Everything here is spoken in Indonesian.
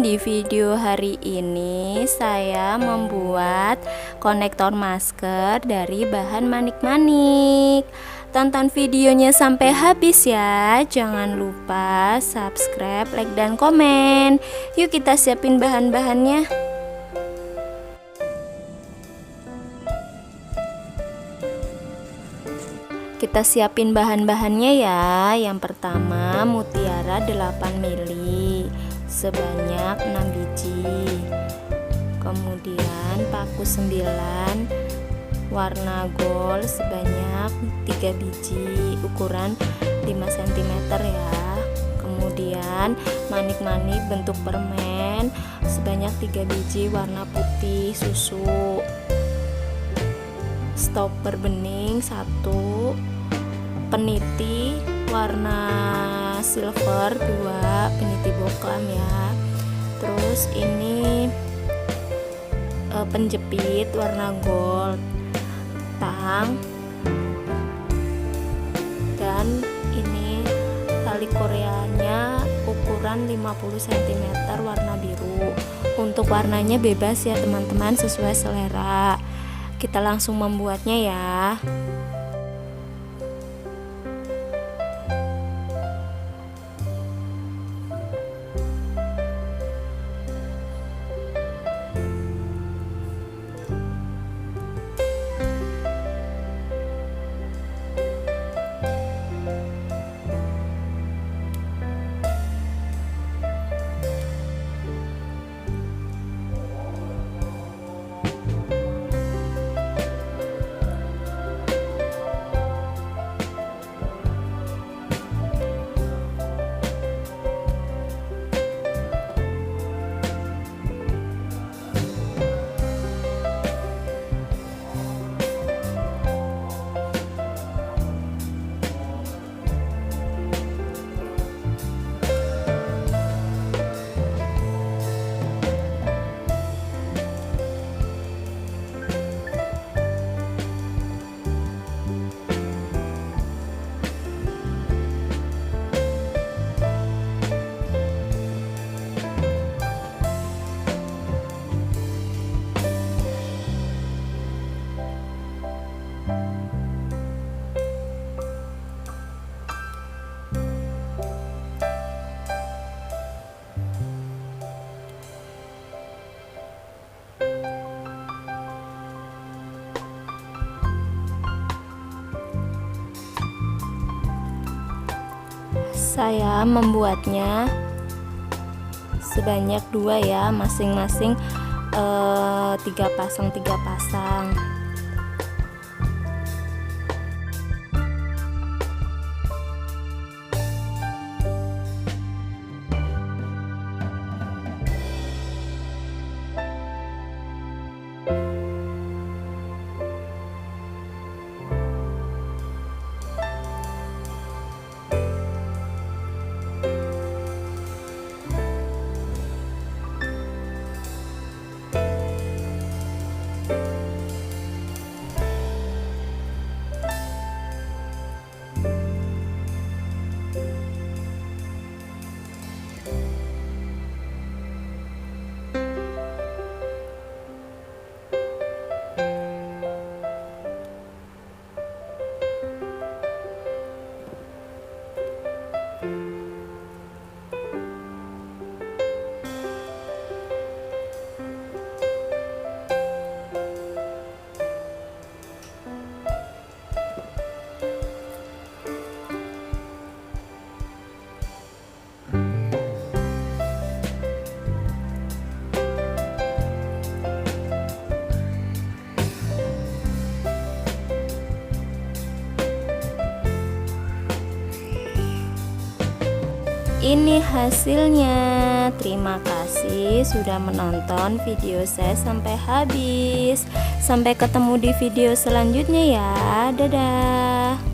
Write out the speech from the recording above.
teman-teman, di video hari ini saya membuat konektor masker dari bahan manik-manik. Tonton videonya sampai habis ya. Jangan lupa subscribe, like, dan komen. Yuk kita siapin bahan-bahannya. Kita siapin bahan-bahannya ya. Yang pertama, mutiara 8 mili sebanyak 6 biji. Kemudian paku 9 warna gold sebanyak 3 biji ukuran 5 cm ya. Kemudian manik-manik bentuk permen sebanyak 3 biji warna putih susu. Stopper bening 1, peniti warna silver 2, peniti boklam ya. Terus ini penjepit warna gold, tang, dan ini tali koreanya ukuran 50 cm warna biru. Untuk warnanya bebas ya teman-teman, sesuai selera. Kita langsung membuatnya ya. Saya membuatnya sebanyak 2 ya, masing-masing 3 pasang. Ini hasilnya. Terima kasih sudah menonton video saya sampai habis. Sampai ketemu di video selanjutnya ya. Dadah.